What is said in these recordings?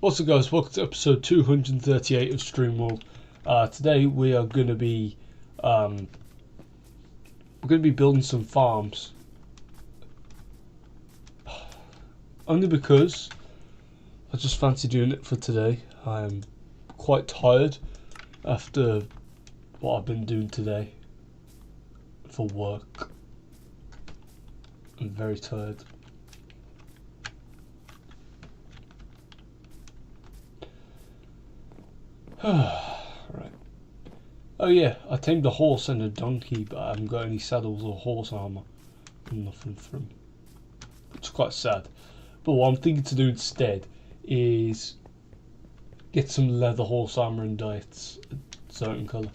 What's up, guys? Welcome to episode 238 of Streamworld. Today we are going to be building some farms. Only because I just fancy doing it for today. I'm quite tired after what I've been doing today for work. I'm very tired. Right. Oh yeah, I tamed a horse and a donkey, but I haven't got any saddles or horse armor. Nothing from. It's quite sad. But what I'm thinking to do instead is get some leather horse armor and dye it a certain colour.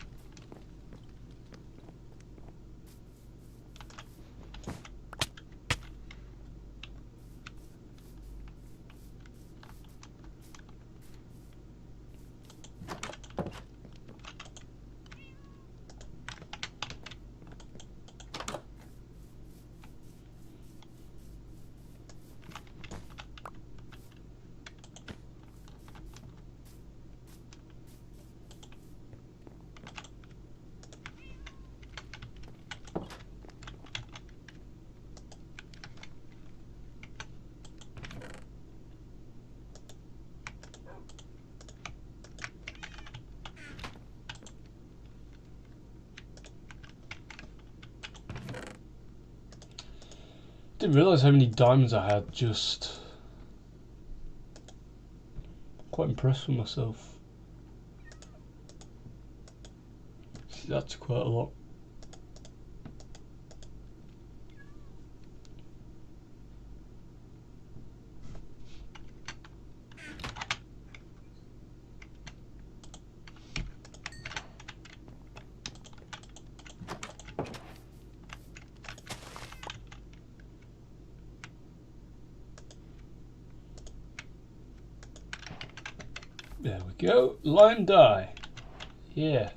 Didn't realise how many diamonds I had, just quite impressed with myself. That's quite a lot. There we go. Lime dye. Yeah.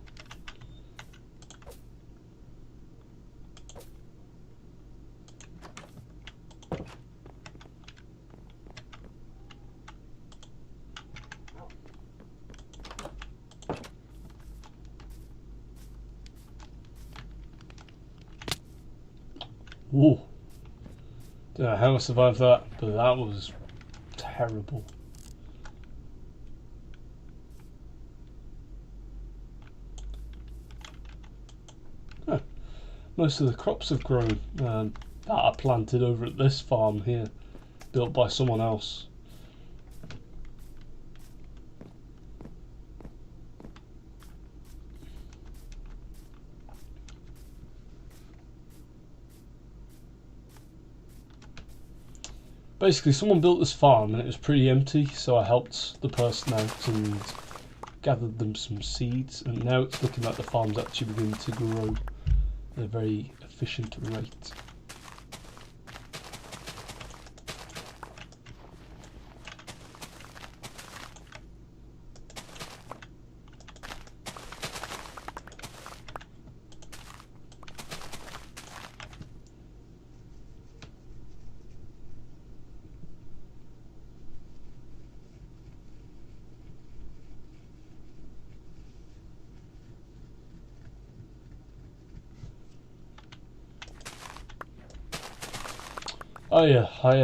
Ooh. Don't know how I survived that, but that was terrible. Huh. Most of the crops have grown that are planted over at this farm here, built by someone else. Basically, someone built this farm and it was pretty empty, so I helped the person out and gathered them some seeds, and now it's looking like the farm's actually beginning to grow at a very efficient rate. Oh yeah, I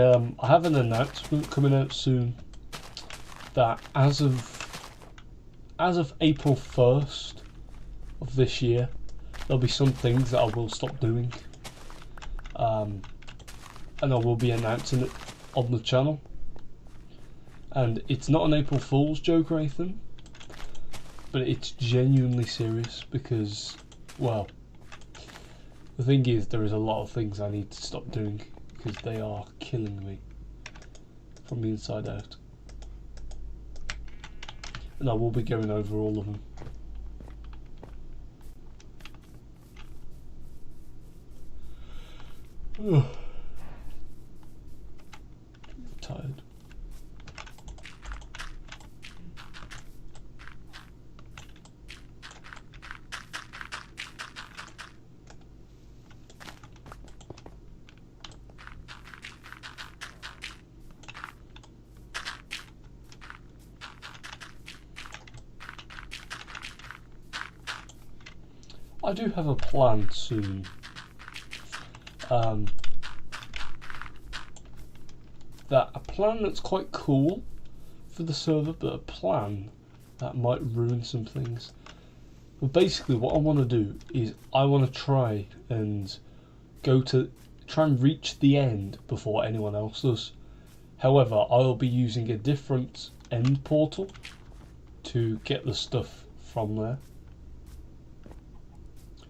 have an announcement coming out soon that as of April 1st of this year, there'll be some things that I will stop doing, and I will be announcing it on the channel. And it's not an April Fool's joke or anything, but it's genuinely serious because, well, the thing is, there is a lot of things I need to stop doing because they are killing me from the inside out. And I will be going over all of them. Ugh. I'm tired. I do have a plan soon. That a plan that's quite cool for the server, but a plan that might ruin some things. But basically what I want to do is I want to try and reach the end before anyone else does. However, I'll be using a different end portal to get the stuff from there,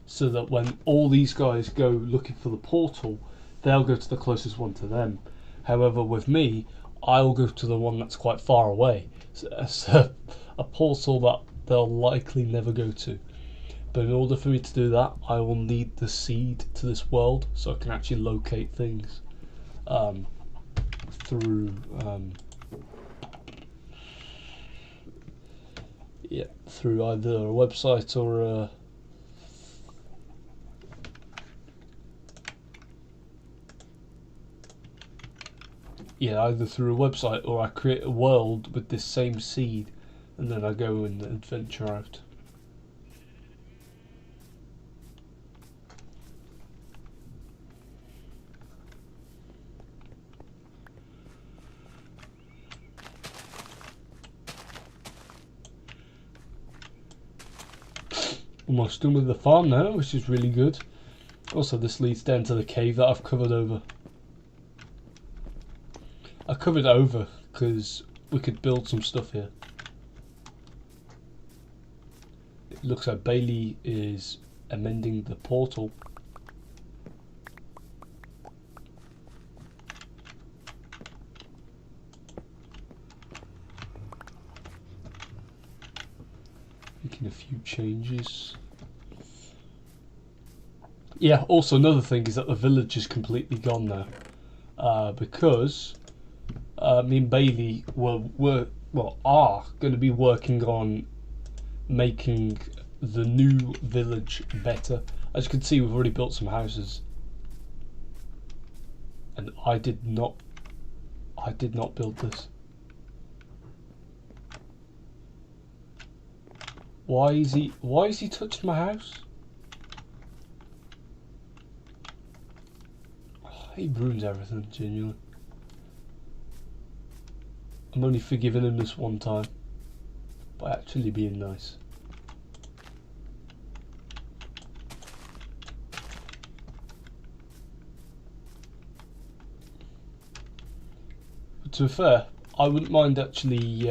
so that when all these guys go looking for the portal, they'll go to the closest one to them. However, with me, I'll go to the one that's quite far away. So it's a portal that they'll likely never go to. But in order for me to do that, I will need the seed to this world, so I can actually locate things through through either a website or a either through a website, or I create a world with this same seed and then I go and adventure out. Almost done with the farm now, which is really good. Also, this leads down to the cave that I've covered over. I covered it over because we could build some stuff here. It looks like Bailey is amending the portal. Making a few changes. Yeah, also another thing is that the village is completely gone now. Because me and Bailey are going to be working on making the new village better. As you can see, we've already built some houses, and I did not build this. Why is he touching my house? He ruins everything, genuinely. I'm only forgiving him this one time by actually being nice. But to be fair, I wouldn't mind actually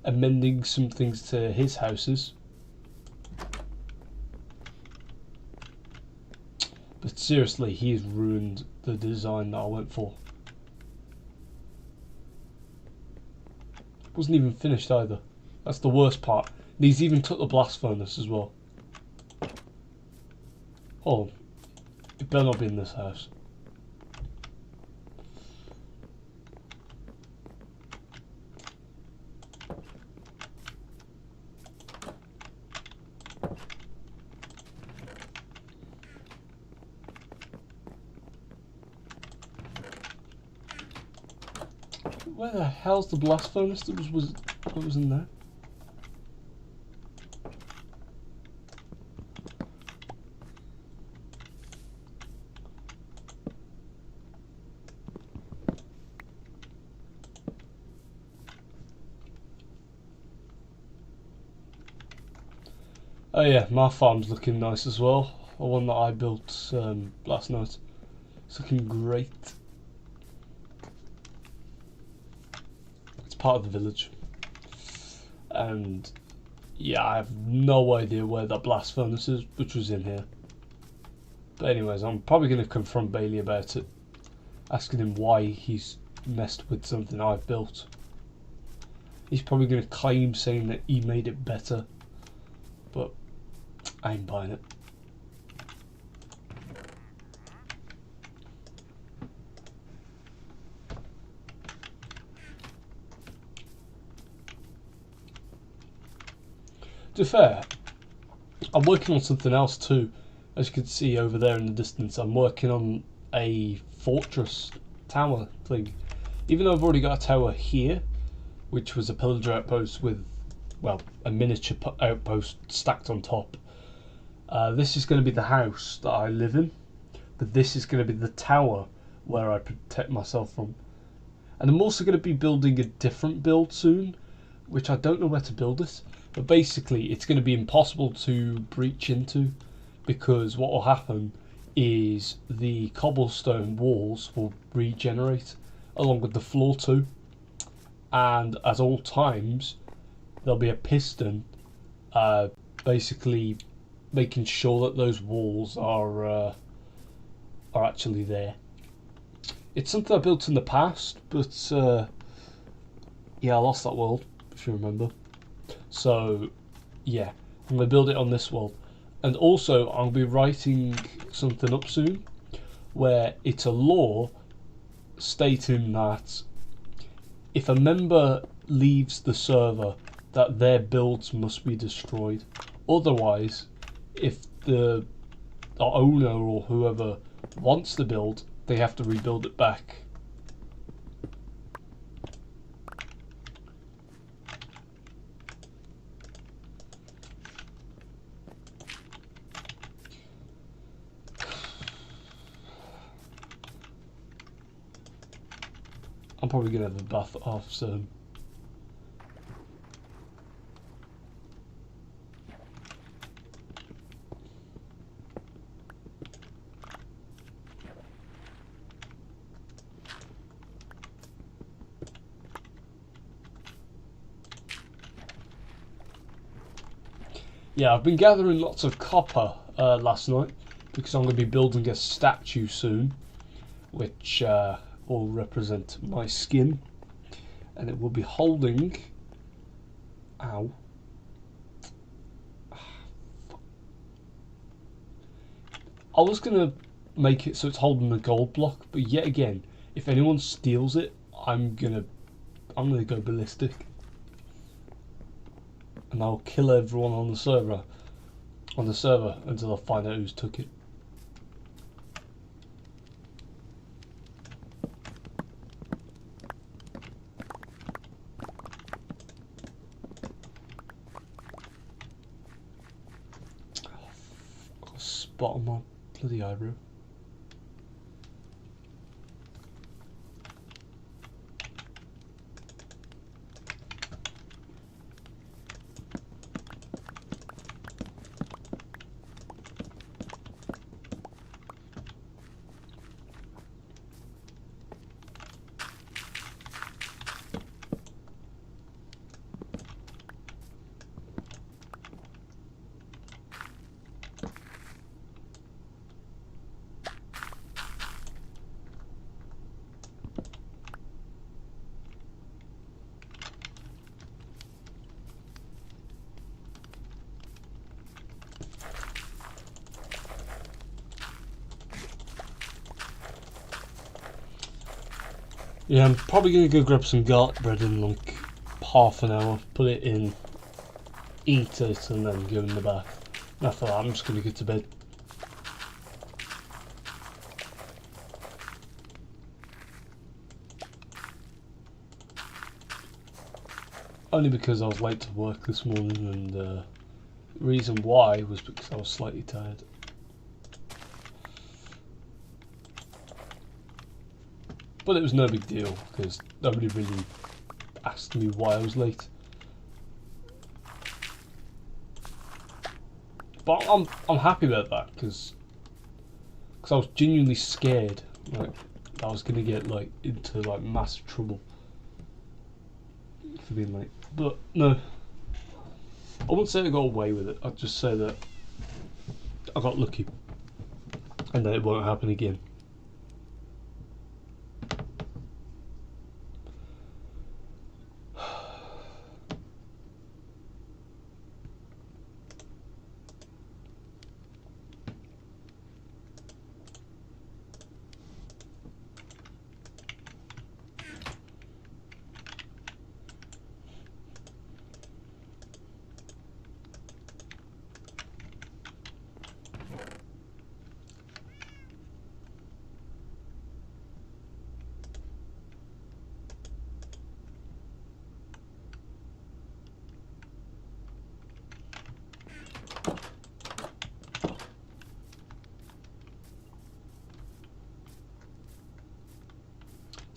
amending some things to his houses. But seriously, he's ruined the design that I went for. Wasn't even finished either. That's the worst part. And he's even took the blast furnace as well. Oh, it better not be in this house. Where the hell's the blast furnace that was in there? Oh yeah, my farm's looking nice as well. The one that I built last night. It's looking great. It's part of the village. And yeah, I have no idea where that blast furnace is, which was in here. But anyways, I'm probably going to confront Bailey about it. Asking him why he's messed with something I've built. He's probably going to claim saying that he made it better. But I ain't buying it. To be fair, I'm working on something else too. As you can see over there in the distance, I'm working on a fortress tower thing. Even though I've already got a tower here, which was a pillager outpost with, well, a miniature outpost stacked on top. This is going to be the house that I live in, but this is going to be the tower where I protect myself from. And I'm also going to be building a different build soon, which I don't know where to build it. But basically, it's going to be impossible to breach into, because what will happen is the cobblestone walls will regenerate along with the floor too. And at all times, there'll be a piston basically making sure that those walls are actually there. It's something I built in the past, but yeah, I lost that world, if you remember. So yeah, I'm going to build it on this world. And also, I'll be writing something up soon where it's a law stating that if a member leaves the server, that their builds must be destroyed. Otherwise, if the owner or whoever wants the build, they have to rebuild it back. I'm probably gonna have a bath off soon. Yeah, I've been gathering lots of copper last night because I'm going to be building a statue soon, which will represent my skin, and it will be holding. Ow. I was going to make it so it's holding a gold block, but yet again, if anyone steals it, I'm gonna go ballistic. And I'll kill everyone on the server until I find out who's took it. I've got a spot on my bloody eyebrow. Yeah, I'm probably going to go grab some garlic bread in like half an hour, put it in, eat it, and then go in the bath. And after that, I'm just going to get to bed. Only because I was late to work this morning, and the reason why was because I was slightly tired. But it was no big deal because nobody really asked me why I was late. But I'm happy about that because I was genuinely scared, like I was gonna get like into like massive trouble for being late. But no, I wouldn't say I got away with it. I'd just say that I got lucky, and that it won't happen again.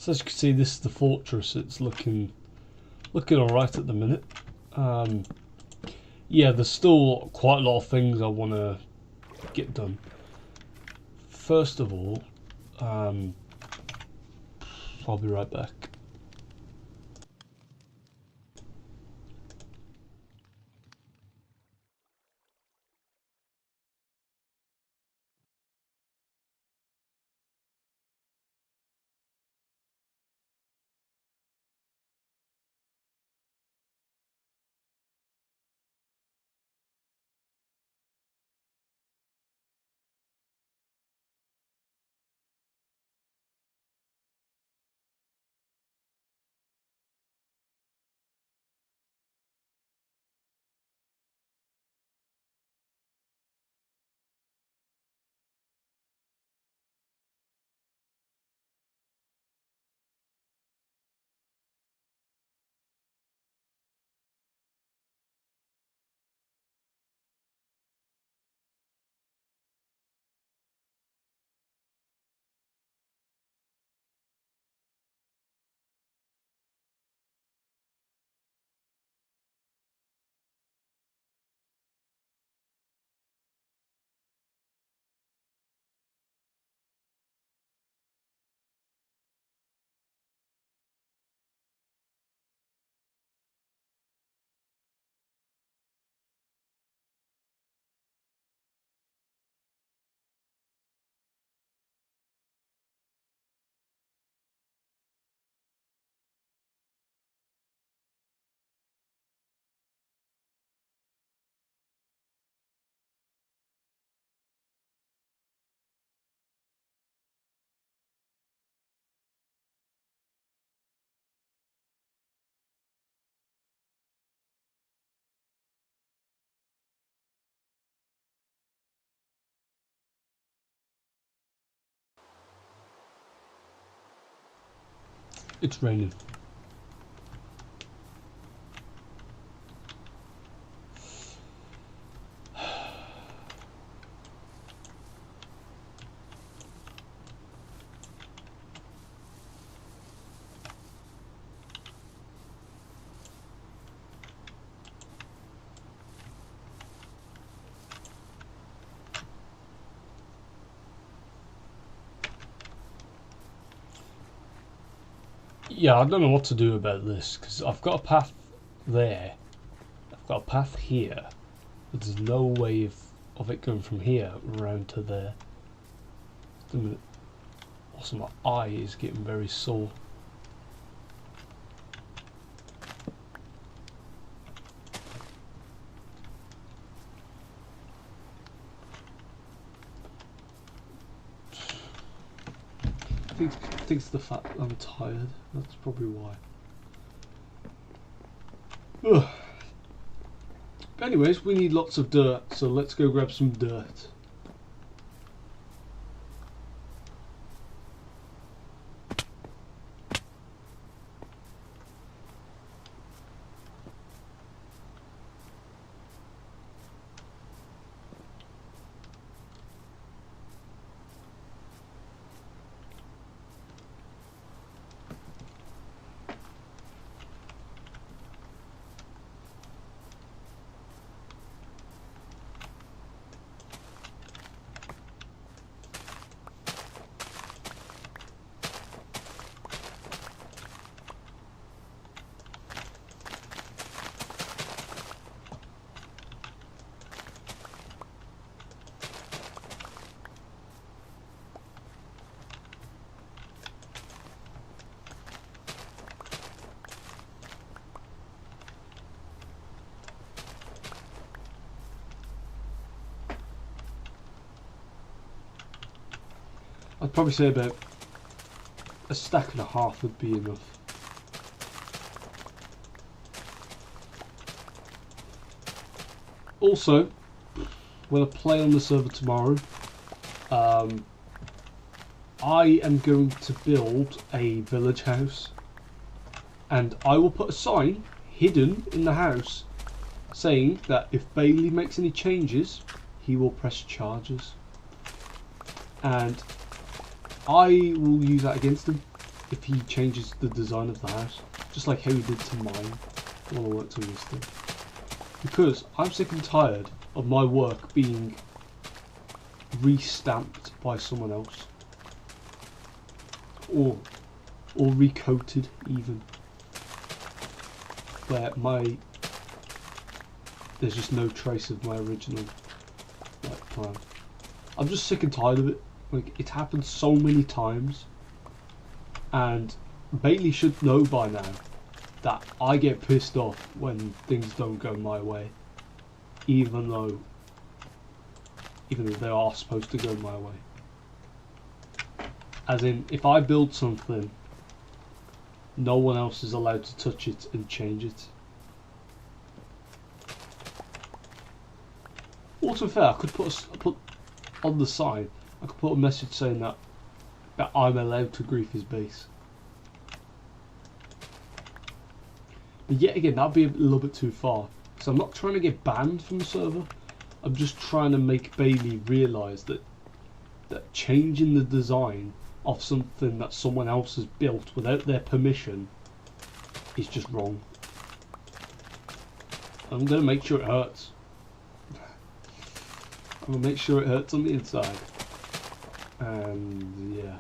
So as you can see, this is the fortress. It's looking alright at the minute. Yeah, there's still quite a lot of things I want to get done. First of all, I'll be right back. It's raining. Yeah, I don't know what to do about this, because I've got a path there. I've got a path here. But there's no way of it going from here around to there. Also, my eye is getting very sore. I think it's the fact that I'm tired. That's probably why. Ugh. But anyways, we need lots of dirt, so let's go grab some dirt. I'd probably say about a stack and a half would be enough. Also, when I play on the server tomorrow, I am going to build a village house, and I will put a sign hidden in the house saying that if Bailey makes any changes, he will press charges. And I will use that against him. if he changes the design of the house, just like how he did to mine while I worked on this thing. Because I'm sick and tired of my work being re-stamped by someone else. Or recoated even. Where there's just no trace of my original plan. I'm just sick and tired of it. Like, it's happened so many times, and Bailey should know by now that I get pissed off when things don't go my way, even though they are supposed to go my way. As in, if I build something, no one else is allowed to touch it and change it. Also fair, I could put on the sign, I could put a message saying that I'm allowed to grief his base. But yet again, that'd be a little bit too far. So I'm not trying to get banned from the server. I'm just trying to make Bailey realise that changing the design of something that someone else has built without their permission is just wrong. I'm going to make sure it hurts. I'm going to make sure it hurts on the inside. And yeah.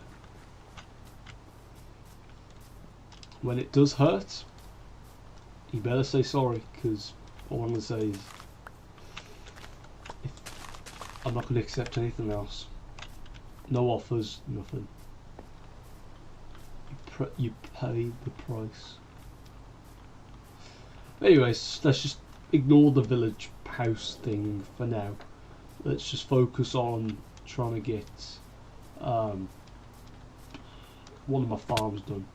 When it does hurt, you better say sorry, because all I'm going to say is I'm not going to accept anything else. No offers, nothing. You pay the price. Anyways, let's just ignore the village house thing for now. Let's just focus on trying to get one of my farms done.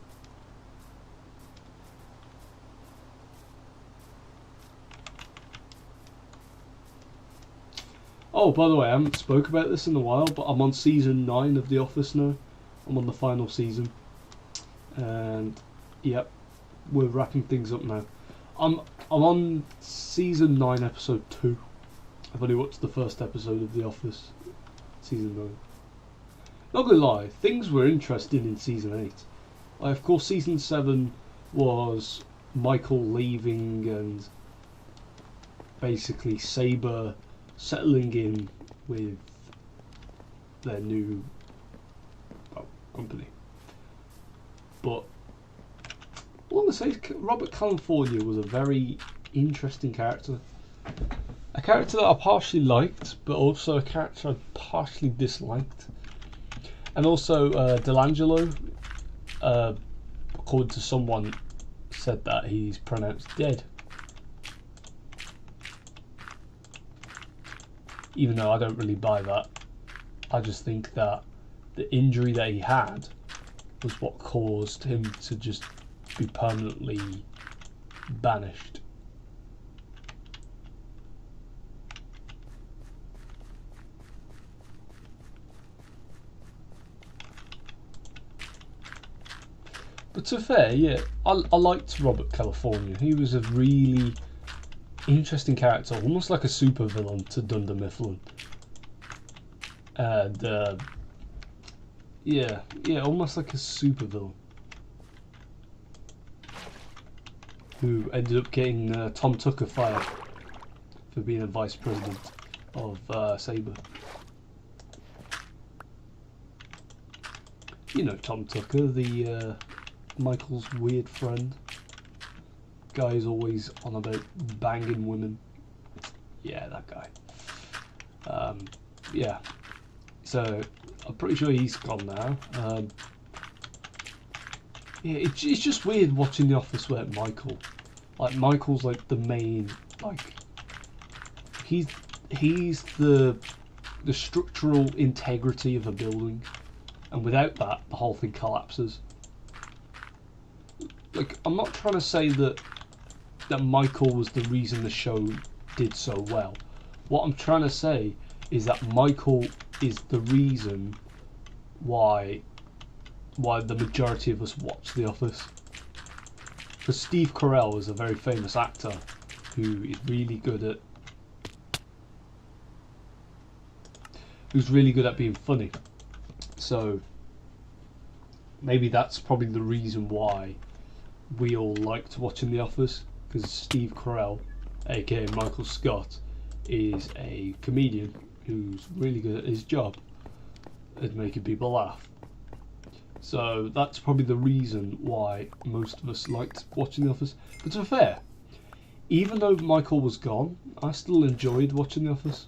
Oh, by the way, I haven't spoke about this in a while, but I'm on season 9 of The Office now. I'm on the final season, and yep, we're wrapping things up now. I'm on season 9, episode 2. I've only watched the first episode of The Office, season 9. Not gonna lie, things were interesting in season 8. Of course, season 7 was Michael leaving and basically Saber settling in with their new company. But all I'm gonna say is Robert California was a very interesting character. A character that I partially liked, but also a character I partially disliked. And also Delangelo, according to someone, said that he's pronounced dead. Even though I don't really buy that. I just think that the injury that he had was what caused him to just be permanently banished. But to be fair, yeah, I liked Robert California. He was a really interesting character, almost like a super villain to Dunder Mifflin. And yeah, almost like a super villain who ended up getting Tom Tucker fired for being a vice president of Saber. You know Tom Tucker, the Michael's weird friend. Guy is always on about banging women. Yeah, that guy. Yeah. So I'm pretty sure he's gone now. Yeah, it's just weird watching The Office without Michael. Like Michael's like the main, like he's the structural integrity of a building, and without that, the whole thing collapses. Like, I'm not trying to say that Michael was the reason the show did so well. What I'm trying to say is that Michael is the reason why the majority of us watch The Office. Because Steve Carell is a very famous actor who is really good at being funny. So maybe that's probably the reason why we all liked watching The Office, because Steve Carell, aka Michael Scott, is a comedian who's really good at his job at making people laugh. So that's probably the reason why most of us liked watching The Office. But to be fair, even though Michael was gone, I still enjoyed watching The Office.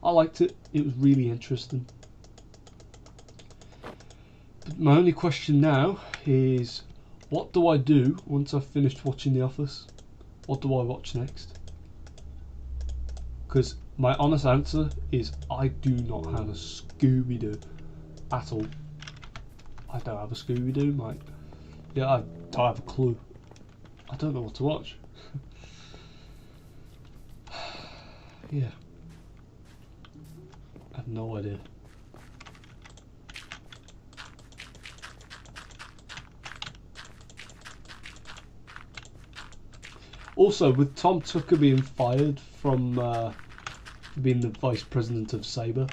I liked it. It was really interesting. But my only question now is, what do I do once I've finished watching The Office? What do I watch next? Because my honest answer is I do not have a Scooby-Doo at all. I don't have a Scooby-Doo, mate. Yeah, I don't have a clue. I don't know what to watch. Yeah. I have no idea. Also, with Tom Tucker being fired from being the vice president of Sabre,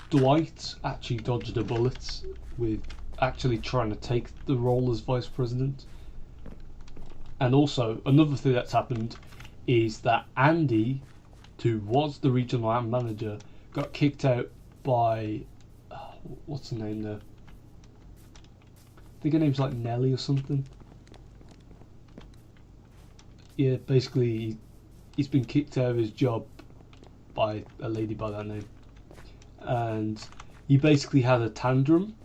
Dwight actually dodged a bullet with actually trying to take the role as vice president. And also, another thing that's happened is that Andy, who was the regional manager, got kicked out by what's the name there? I think her name's like Nelly or something. Yeah, basically he's been kicked out of his job by a lady by that name, and he basically had a tantrum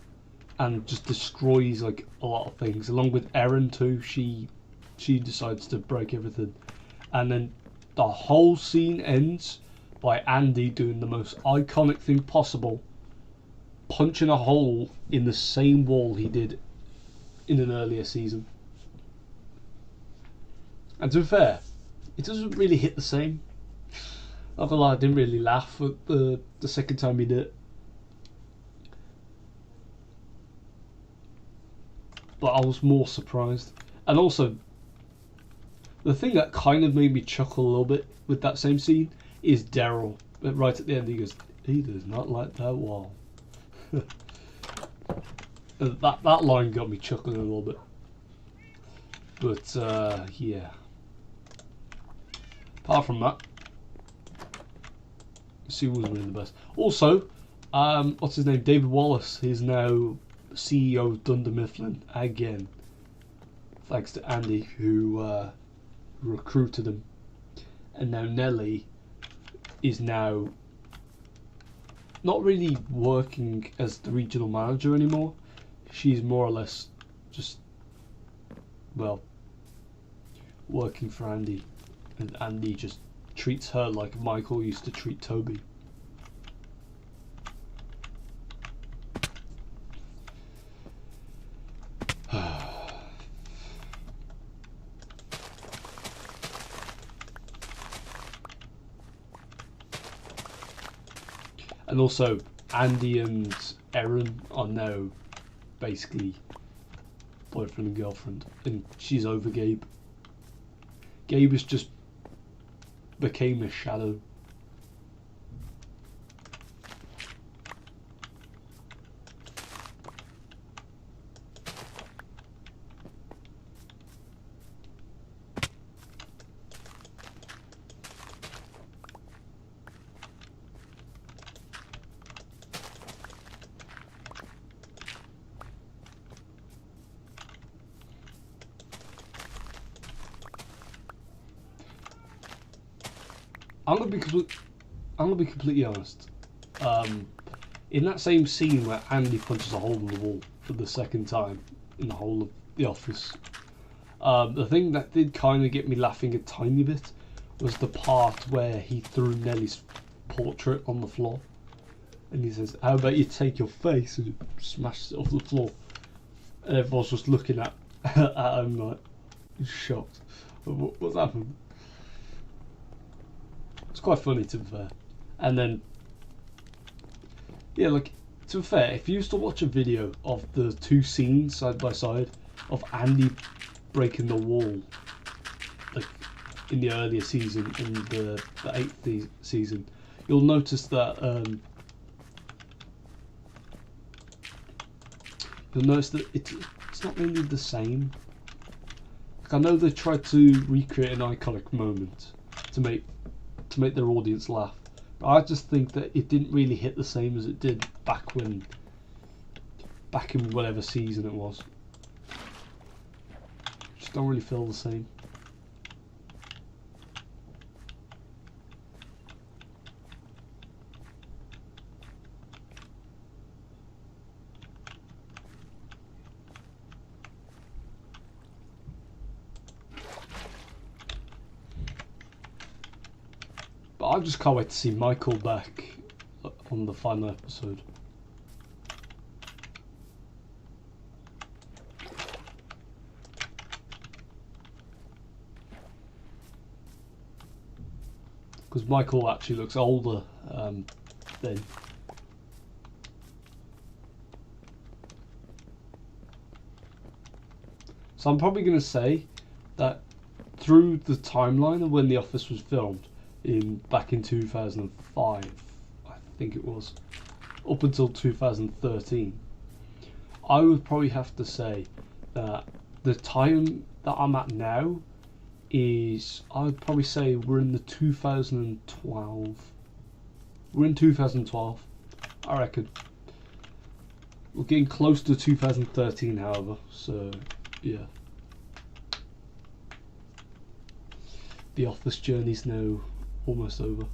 and just destroys like a lot of things, along with Erin too. She decides to break everything, and then the whole scene ends by Andy doing the most iconic thing possible, punching a hole in the same wall he did in an earlier season. And to be fair, it doesn't really hit the same. Not gonna lie, I didn't really laugh at the second time he did it. But I was more surprised. And also, the thing that kind of made me chuckle a little bit with that same scene is Daryl. Right at the end, he goes, "He does not like that wall." that line got me chuckling a little bit. But yeah. Apart from that, Sue was really the best. Also, what's his name? David Wallace. He's now CEO of Dunder Mifflin again, thanks to Andy, who recruited him. And now Nelly is now not really working as the regional manager anymore. She's more or less just, well, working for Andy. And Andy just treats her like Michael used to treat Toby. And also, Andy and Erin are now basically boyfriend and girlfriend, and she's over Gabe. Gabe is just became a shadow. I'm gonna be completely honest. In that same scene where Andy punches a hole in the wall for the second time in the whole of The Office, the thing that did kind of get me laughing a tiny bit was the part where he threw Nelly's portrait on the floor, and he says, "How about you take your face?" and smashes it off the floor, and everyone's just looking at him like shocked. What's happened? It's quite funny, to be fair. And then, yeah, like, to be fair, if you used to watch a video of the two scenes side by side of Andy breaking the wall, like in the earlier season, in the 8th season, you'll notice that you'll notice that it's not really the same. Like, I know they tried to recreate an iconic moment to make their audience laugh, but I just think that it didn't really hit the same as it did back in whatever season it was. Just don't really feel the same. But I just can't wait to see Michael back on the final episode. Because Michael actually looks older then. So I'm probably going to say that through the timeline of when The Office was filmed, back in 2005, I think it was, up until 2013, I would probably have to say that the time that I'm at now is, I would probably say we're in the 2012. We're in 2012, I reckon. We're getting close to 2013, however, so yeah. The Office journey's now almost over.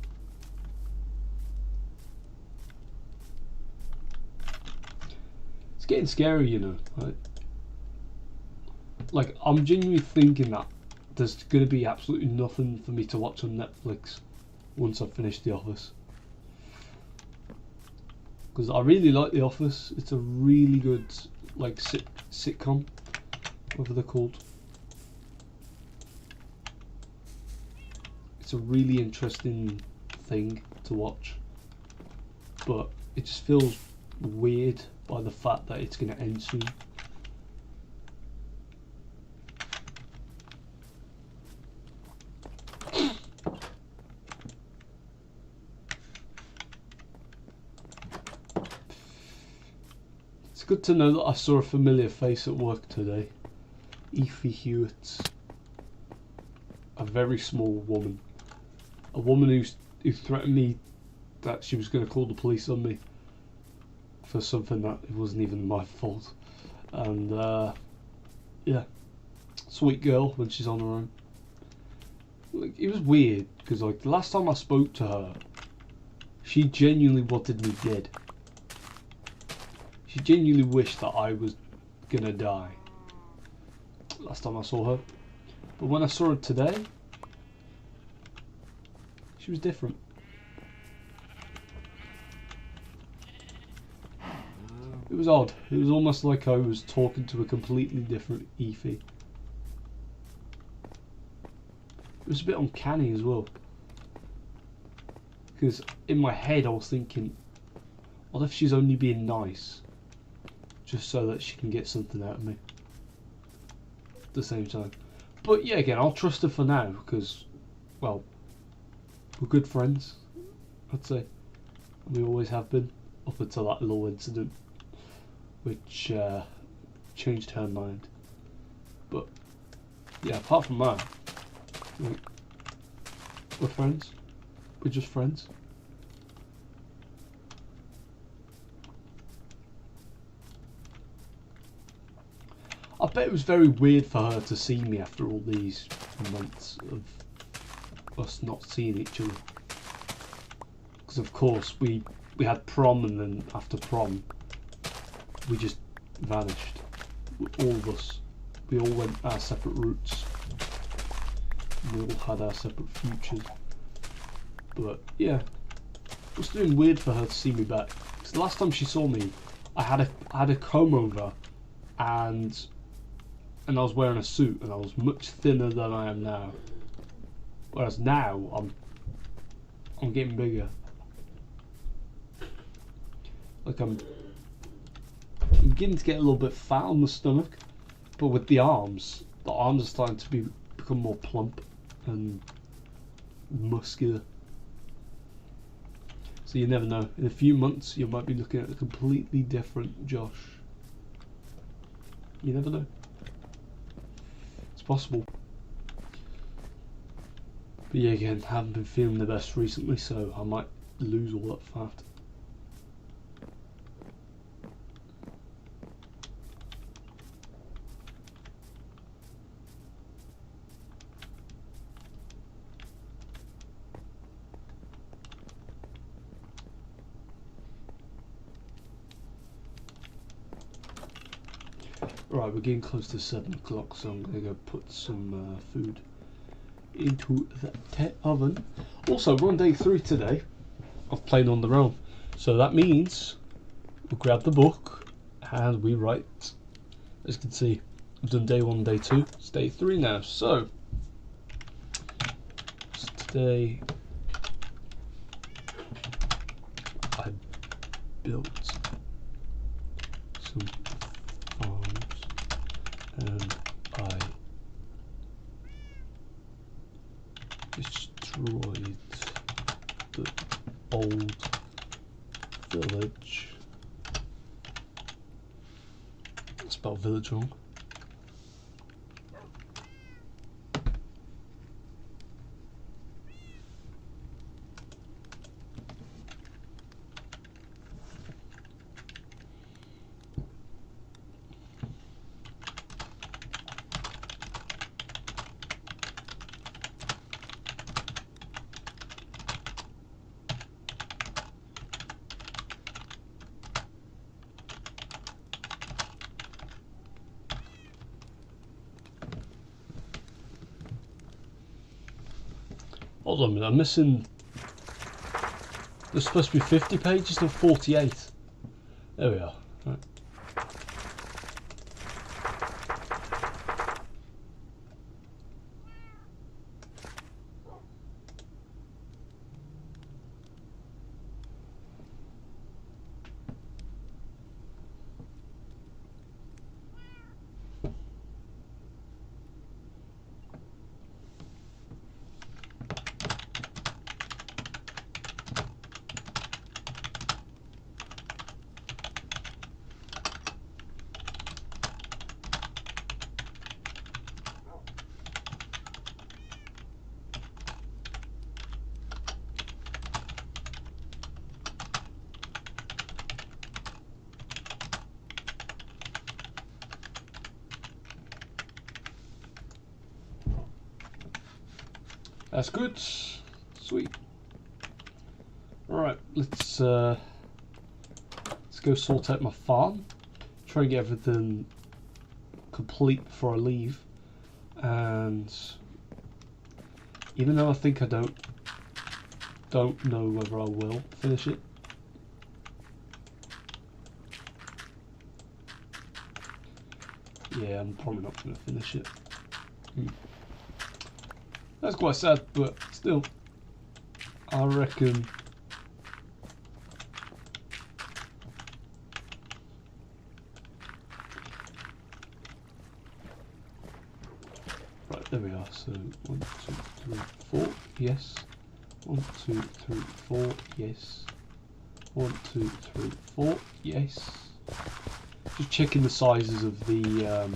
It's getting scary, you know. Like I'm genuinely thinking that there's going to be absolutely nothing for me to watch on Netflix once I've finished The Office. Because I really like The Office. It's a really good like sitcom, whatever they're called. It's a really interesting thing to watch, but it just feels weird by the fact that it's going to end soon. It's good to know that I saw a familiar face at work today. Effie Hewitt. A very small woman. A woman who threatened me that she was going to call the police on me for something that it wasn't even my fault. And yeah, sweet girl when she's on her own. Like, it was weird because like the last time I spoke to her, she genuinely wanted me dead. She genuinely wished that I was gonna die. Last time I saw her, but when I saw her today, she was different. It was odd. It was almost like I was talking to a completely different Effie. It was a bit uncanny as well. Because in my head I was thinking, what if she's only being nice? Just so that she can get something out of me. At the same time. But yeah, again, I'll trust her for now because, well, we're good friends, I'd say. We always have been, up until that little incident, which changed her mind. But yeah, apart from that, we're friends. We're just friends. I bet it was very weird for her to see me after all these months of us not seeing each other. Because of course we had prom, and then after prom we just vanished. All of us. We all went our separate routes. We all had our separate futures. But yeah, it was doing weird for her to see me back. Because the last time she saw me, I had a comb over, and I was wearing a suit, and I was much thinner than I am now. Whereas now I'm getting bigger. Like I'm beginning to get a little bit fat on the stomach, but with the arms are starting to become more plump and muscular. So you never know. In a few months, you might be looking at a completely different Josh. You never know. It's possible. But yeah, again, haven't been feeling the best recently, so I might lose all that fat. Right, we're getting close to 7 o'clock, so I'm gonna go put some food into the oven. Also, we're on day 3 today of playing on the realm, so that means we grab the book and we write. As you can see, we've done day 1, day 2, it's day 3 now. So today I built some farms and I destroyed the old village. I spelled village wrong. Hold on a minute, I'm missing. There's supposed to be 50 pages and 48. There we are. Right. That's good. Sweet. Alright, let's go sort out my farm. Try and get everything complete before I leave. And even though I think I don't know whether I will finish it. Yeah, I'm probably not going to finish it. That's quite sad, but still, I reckon right, there we are. So 1, 2, 3, 4, yes. 1, 2, 3, 4, yes. 1, 2, 3, 4, yes. Just checking the sizes of the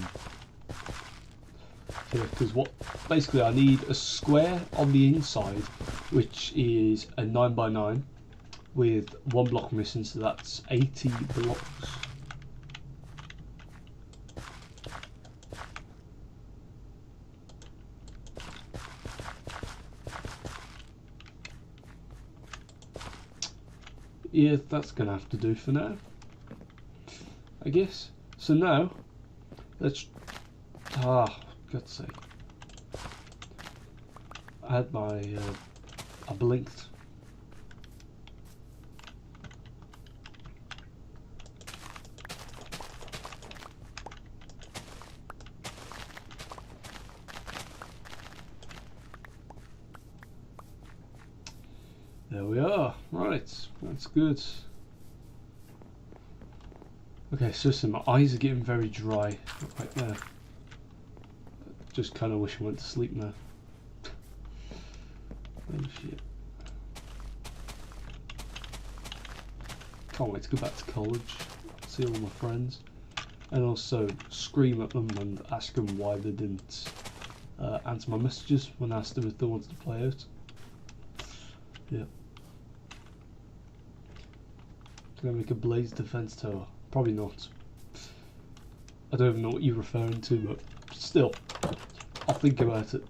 because what basically I need a square on the inside, which is a 9x9 with 1 block missing, so that's 80 blocks. Yeah, that's gonna have to do for now, I guess. So now let's God's sake. I had my, I blinked. There we are. Right, that's good. Okay, seriously, my eyes are getting very dry right there. Just kind of wish I went to sleep now. Oh shit. Can't wait to go back to college, see all my friends. and also scream at them and ask them why they didn't answer my messages when I asked them if they wanted to play out. Yeah. Gonna make a Blaze defense tower? Probably not. I don't even know what you're referring to, but still, I'll think about it.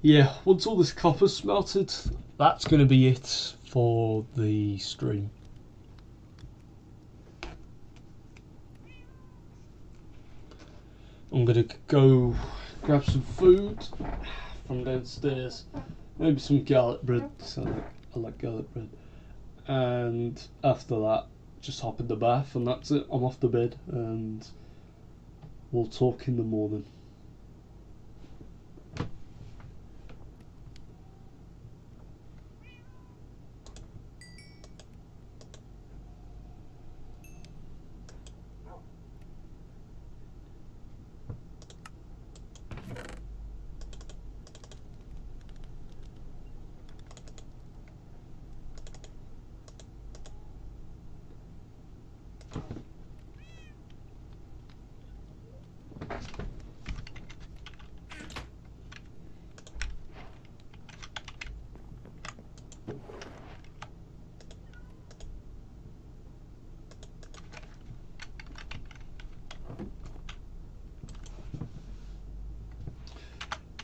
Yeah, once all this copper's smelted, that's going to be it for the stream. I'm going to go grab some food from downstairs, maybe some garlic bread, so I like garlic bread, and after that just hop in the bath and that's it. I'm off to bed and we'll talk in the morning.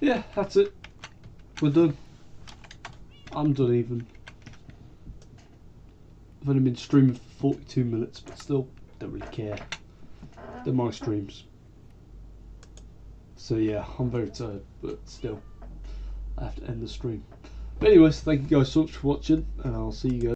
Yeah, that's it. We're done. I'm done even. I've only been streaming for 42 minutes, but still, don't really care. They're my streams. So yeah, I'm very tired, but still, I have to end the stream. But anyways, thank you guys so much for watching, and I'll see you guys.